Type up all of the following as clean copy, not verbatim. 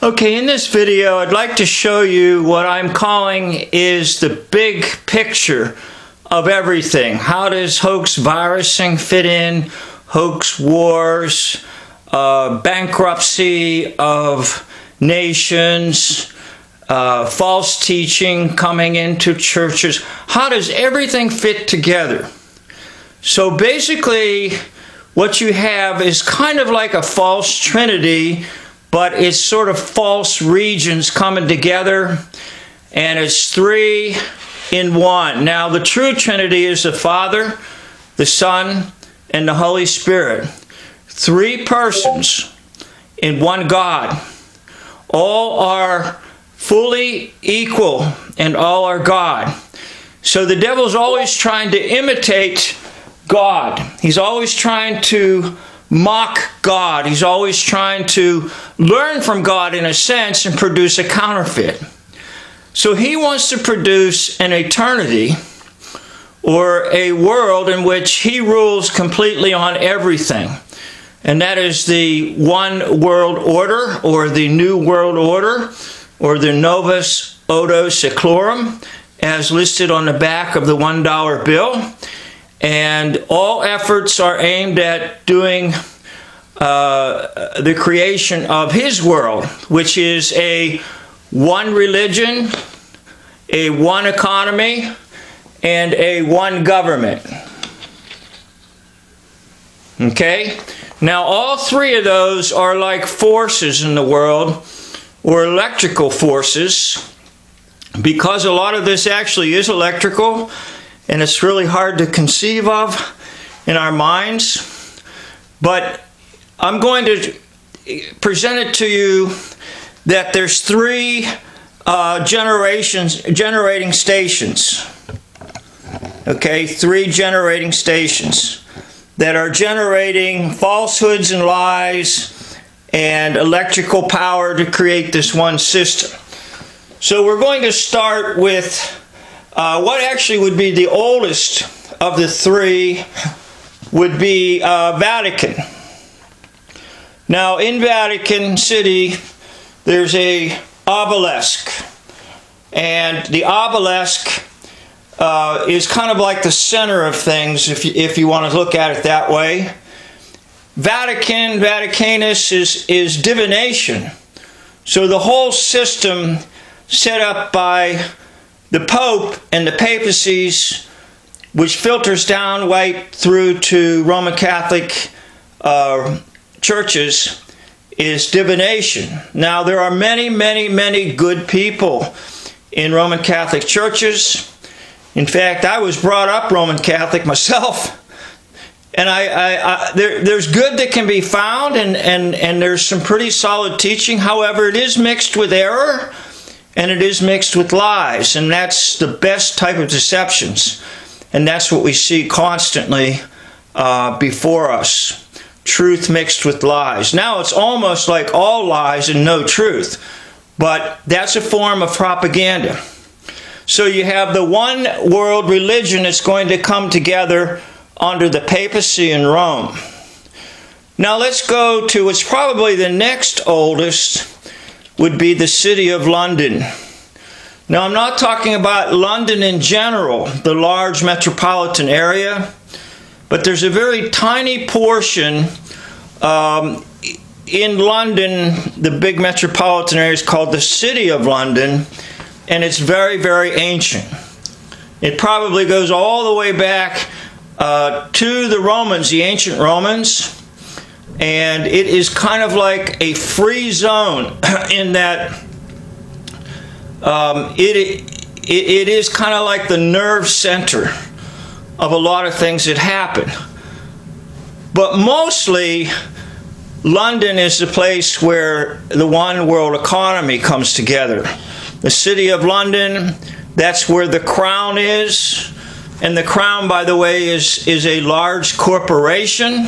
Okay, in this video I'd like to show you what I'm calling is the big picture of everything. How does hoax virusing fit in, hoax wars, bankruptcy of nations, false teaching coming into churches? How does everything fit together? So basically what you have is kind of like a false trinity, but it's sort of false regions coming together, and it's three in one. Now, the true Trinity is the Father, the Son, and the Holy Spirit. Three persons in one God. All are fully equal, and all are God. So the devil's always trying to imitate God. He's always trying to mock God. He's always trying to learn from God in a sense and produce a counterfeit. So he wants to produce an eternity or a world in which he rules completely on everything. And that is the one world order, or the new world order, or the Novus Ordo Seclorum, as listed on the back of the $1 bill. And all efforts are aimed at doing the creation of his world, which is a one religion, a one economy, and a one government. Okay? Now all three of those are like forces in the world, or electrical forces, because a lot of this actually is electrical, and it's really hard to conceive of in our minds. But I'm going to present it to you that there's three generating stations. Okay, three generating stations that are generating falsehoods and lies and electrical power to create this one system. So we're going to start with what actually would be the oldest of the three would be Vatican. Now in Vatican City there's a obelisk, and the obelisk is kind of like the center of things if you want to look at it that way. Vaticanus is divination. So the whole system set up by the Pope and the papacies, which filters down right through to Roman Catholic churches, is divination. Now there are many good people in Roman Catholic churches. In fact, I was brought up Roman Catholic myself, and there's good that can be found, and there's some pretty solid teaching. However, it is mixed with error, and it is mixed with lies, and that's the best type of deceptions, and that's what we see constantly before us. Truth mixed with lies. Now it's almost like all lies and no truth, but that's a form of propaganda. So you have the one world religion that's going to come together under the papacy in Rome. Now let's go to what's probably the next oldest, would be the city of London. Now I'm not talking about London in general, the large metropolitan area, but there's a very tiny portion in London, the big metropolitan area is called the City of London, and it's very ancient. It probably goes all the way back to the Romans, the ancient Romans, and it is kind of like a free zone in that it is kind of like the nerve center of a lot of things that happen. But mostly London is the place where the one world economy comes together. The City of London, that's where the Crown is. And the Crown, by the way, is a large corporation.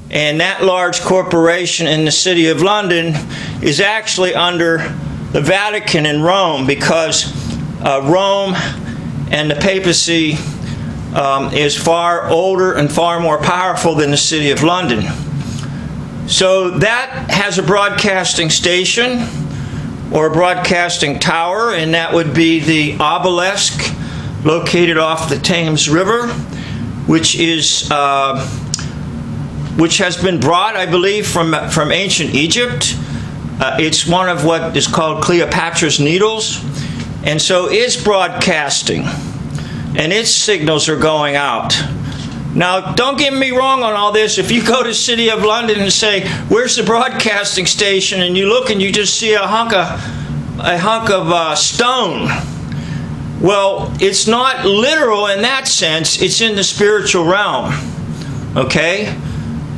And that large corporation in the City of London is actually under the Vatican in Rome, because Rome and the papacy is far older and far more powerful than the City of London. So that has a broadcasting station or broadcasting tower, and that would be the obelisk located off the Thames River, which has been brought, I believe, from ancient Egypt. It's one of what is called Cleopatra's Needles, and so it's broadcasting, and its signals are going out. Now, don't get me wrong on all this. If you go to the City of London and say, where's the broadcasting station, and you look and you just see a hunk of stone, well, it's not literal in that sense. It's in the spiritual realm, okay?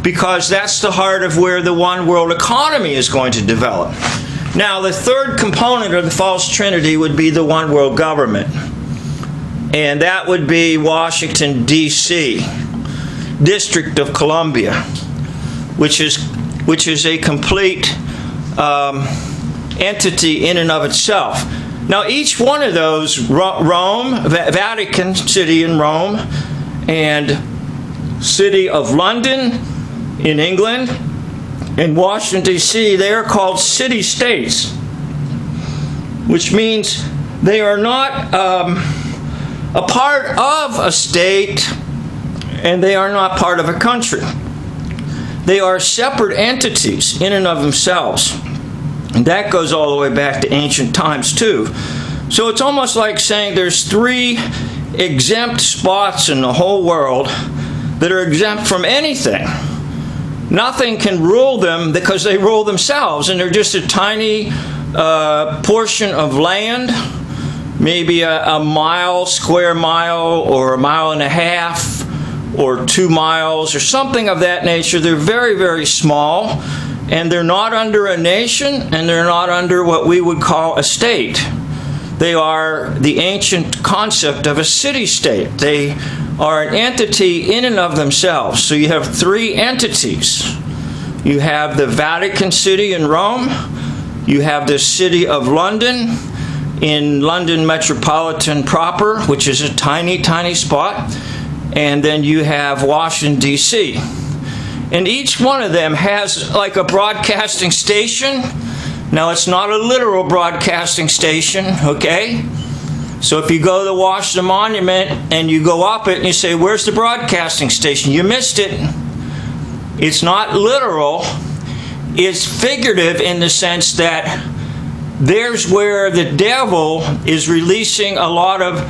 Because that's the heart of where the one world economy is going to develop. Now, the third component of the false trinity would be the one world government. And that would be Washington, D.C., District of Columbia, which is a complete entity in and of itself. Now, each one of those, Rome, Vatican City in Rome, and City of London in England, and Washington, D.C., they are called city-states, which means they are not a part of a state, and they are not part of a country. They are separate entities in and of themselves. And that goes all the way back to ancient times too. So it's almost like saying there's 3 exempt spots in the whole world that are exempt from anything. Nothing can rule them because they rule themselves, and they're just a tiny portion of land, maybe a mile, square mile, or a mile and a half, or 2 miles, or something of that nature. They're very, very small, and they're not under a nation, and they're not under what we would call a state. They are the ancient concept of a city-state. They are an entity in and of themselves. So you have 3 entities. You have the Vatican City in Rome, you have the City of London in London Metropolitan proper, which is a tiny, tiny spot, and then you have Washington, D.C. And each one of them has like a broadcasting station. Now, it's not a literal broadcasting station, okay? So if you go to the Washington Monument and you go up it and you say, where's the broadcasting station? You missed it. It's not literal. It's figurative in the sense that there's where the devil is releasing a lot of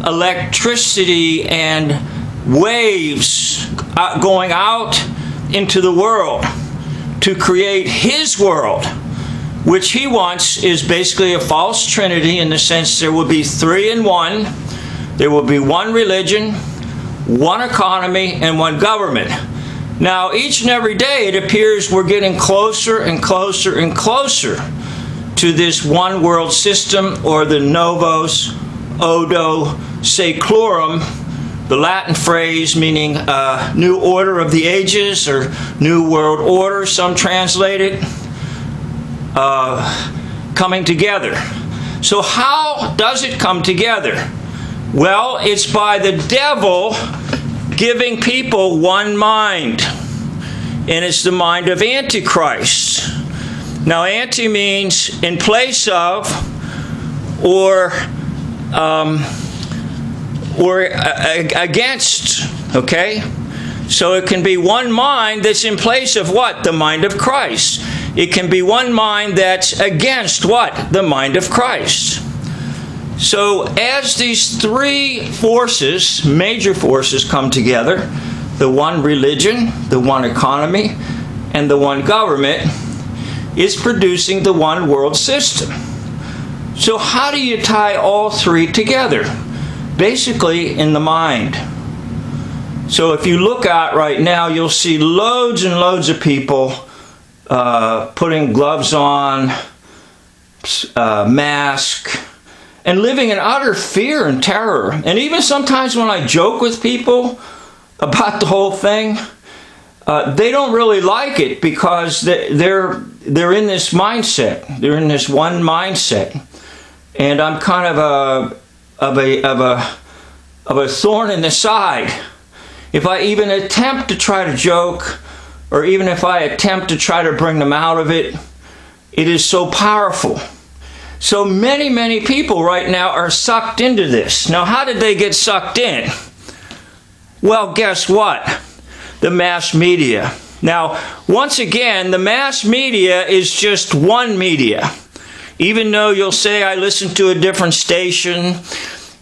electricity and waves going out into the world to create his world, which he wants is basically a false trinity in the sense there will be 3 in 1. There will be 1 religion, 1 economy, and 1 government. Now, each and every day it appears we're getting closer and closer and closer to this one world system, or the Novus Ordo Seclorum, the Latin phrase meaning new order of the ages, or new world order, some translate it, coming together. So how does it come together? Well, it's by the devil giving people one mind, and it's the mind of Antichrist. Now, anti means in place of, or against, okay? So it can be one mind that's in place of what? The mind of Christ. It can be one mind that's against what? The mind of Christ. So as these 3 forces, major forces, come together, the one religion, the one economy, and the one government, is producing the one world system. So how do you tie all 3 together? Basically in the mind. So if you look out right now, you'll see loads and loads of people putting gloves on, mask, and living in utter fear and terror. And even sometimes when I joke with people about the whole thing, they don't really like it because they're in this mindset. They're in this one mindset, and I'm kind of a thorn in the side. If I even attempt to try to joke, or even if I attempt to try to bring them out of it, it is so powerful. So many people right now are sucked into this. Now, how did they get sucked in? Well, guess what? The mass media. Now, once again, the mass media is just one media. Even though you'll say I listen to a different station,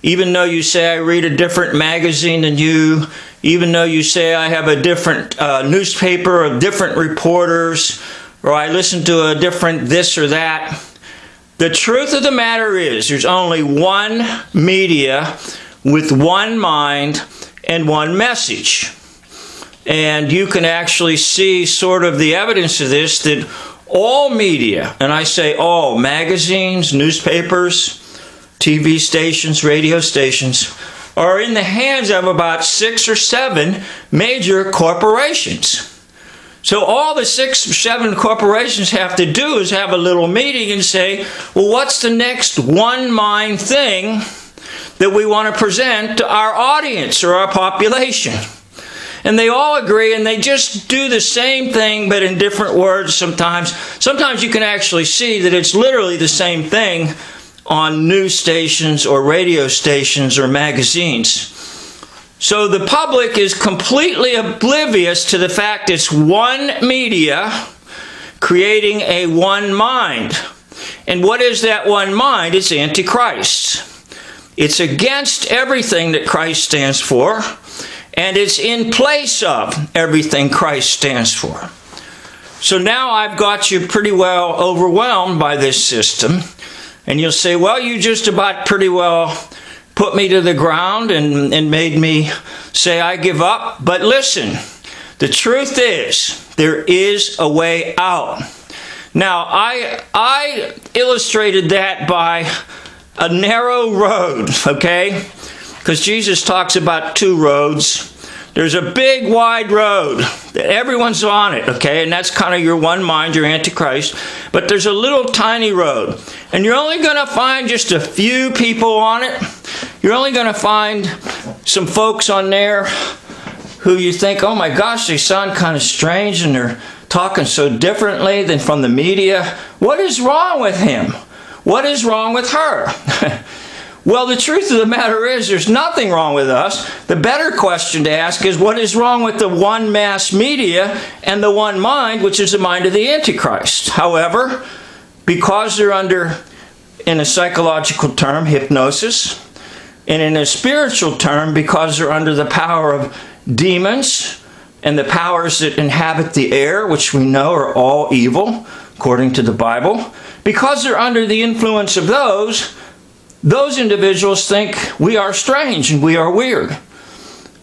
even though you say I read a different magazine than you, even though you say I have a different newspaper of different reporters, or I listen to a different this or that, the truth of the matter is there's only one media with one mind and one message. And you can actually see sort of the evidence of this, that all media, and I say all, magazines, newspapers, TV stations, radio stations, are in the hands of about 6 or 7 major corporations. So all the 6 or 7 corporations have to do is have a little meeting and say, well, what's the next one mind thing that we want to present to our audience or our population? And they all agree, and they just do the same thing, but in different words sometimes. Sometimes you can actually see that it's literally the same thing on news stations or radio stations or magazines. So the public is completely oblivious to the fact it's one media creating a one mind. And what is that one mind? It's Antichrist. It's against everything that Christ stands for, and it's in place of everything Christ stands for. So now I've got you pretty well overwhelmed by this system, and you'll say, well, you just about pretty well put me to the ground and made me say I give up. But listen, the truth is, there is a way out. Now, I illustrated that by a narrow road, okay? Because Jesus talks about 2 roads. There's a big wide road that everyone's on it, okay? And that's kind of your one mind, your Antichrist. But there's a little tiny road. And you're only going to find just a few people on it. You're only going to find some folks on there who you think, oh my gosh, they sound kind of strange and they're talking so differently than from the media. What is wrong with him? What is wrong with her? Well, the truth of the matter is there's nothing wrong with us. The better question to ask is what is wrong with the one mass media and the one mind, which is the mind of the Antichrist. However, because they're under, in a psychological term, hypnosis, and in a spiritual term, because they're under the power of demons and the powers that inhabit the air, which we know are all evil, according to the Bible, because they're under the influence of those individuals think we are strange and we are weird.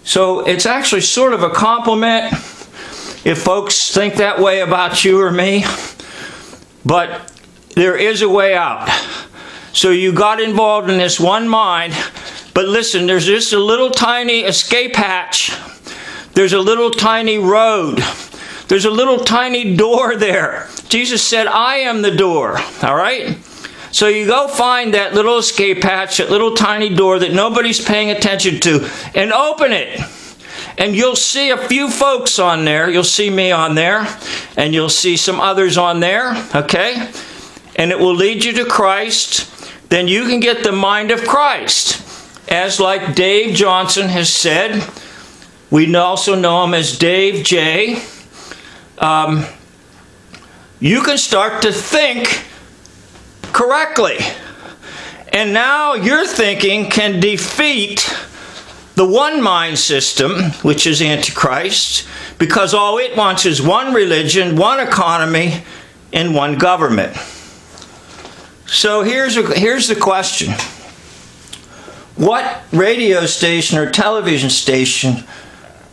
So it's actually sort of a compliment if folks think that way about you or me. But there is a way out. So you got involved in this one mind. But listen, there's just a little tiny escape hatch. There's a little tiny road. There's a little tiny door there. Jesus said, I am the door. All right? So you go find that little escape hatch, that little tiny door that nobody's paying attention to, and open it. And you'll see a few folks on there. You'll see me on there, and you'll see some others on there, okay? And it will lead you to Christ. Then you can get the mind of Christ. As like Dave Johnson has said, we also know him as Dave J. You can start to think correctly. And now your thinking can defeat the one mind system, which is Antichrist, because all it wants is one religion, one economy, and one government. So here's the question. What radio station or television station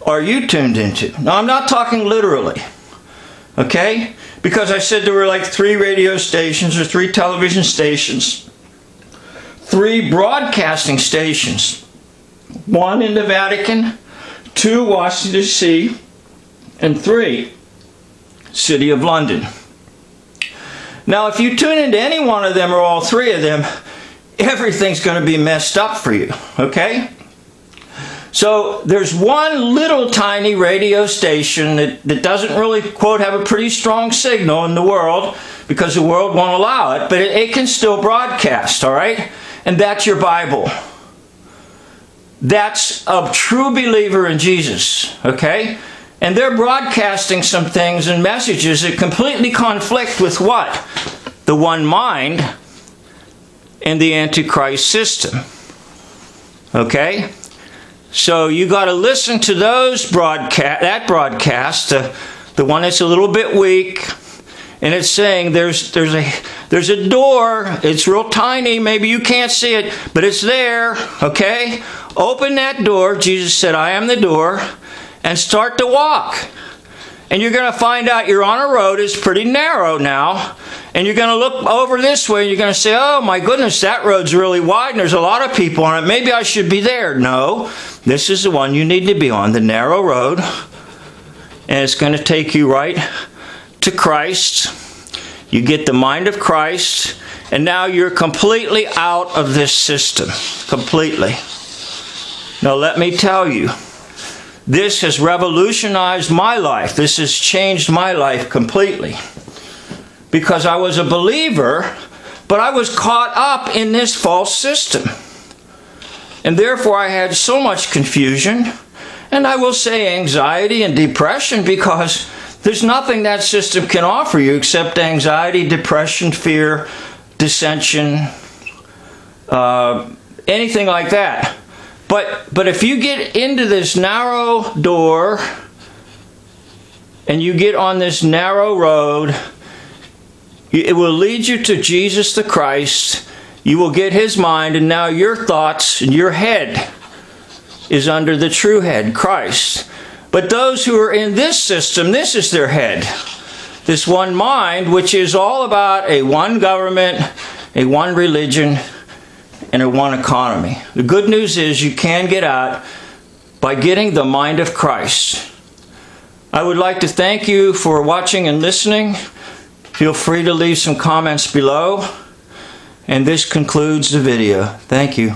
are you tuned into? Now, I'm not talking literally, okay? Because I said there were like 3 radio stations or 3 television stations, 3 broadcasting stations, 1 in the Vatican, 2 Washington D.C., and 3 City of London. Now, if you tune into any one of them or all 3 of them, everything's going to be messed up for you, okay? So there's one little tiny radio station that doesn't really, quote, have a pretty strong signal in the world because the world won't allow it, but it can still broadcast, all right? And that's your Bible. That's a true believer in Jesus, okay? And they're broadcasting some things and messages that completely conflict with what? The one mind and the Antichrist system. Okay? So you got to listen to those broadcast, the one that's a little bit weak, and it's saying there's a door. It's real tiny. Maybe you can't see it, but it's there. Okay? Open that door. Jesus said, "I am the door," and start to walk. And you're going to find out you're on a road. It's pretty narrow now. And you're going to look over this way and you're going to say, "Oh my goodness, that road's really wide and there's a lot of people on it. Maybe I should be there." No, this is the one you need to be on, the narrow road. And it's going to take you right to Christ. You get the mind of Christ. And now you're completely out of this system. Completely. Now let me tell you, this has revolutionized my life. This has changed my life completely. Because I was a believer, but I was caught up in this false system. And therefore I had so much confusion, and I will say anxiety and depression, because there's nothing that system can offer you except anxiety, depression, fear, dissension, anything like that. But if you get into this narrow door and you get on this narrow road, it will lead you to Jesus the Christ. You will get His mind, and now your thoughts and your head is under the true head, Christ. But those who are in this system, this is their head. This one mind, which is all about a one government, a one religion, and a one economy. The good news is you can get out by getting the mind of Christ. I would like to thank you for watching and listening. Feel free to leave some comments below. And this concludes the video. Thank you.